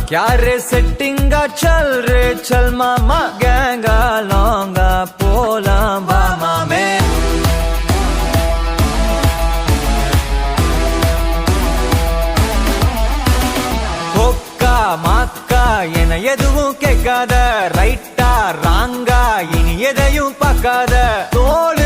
क्या रे सेटिंगा चल रे चल मामा गैंगा लौंगा पोलाम बामा में कोक्का माक्का என எதுவும் கேட்காத ரைட்டா ராங்கா இனி எதையும் பார்க்காத தோல்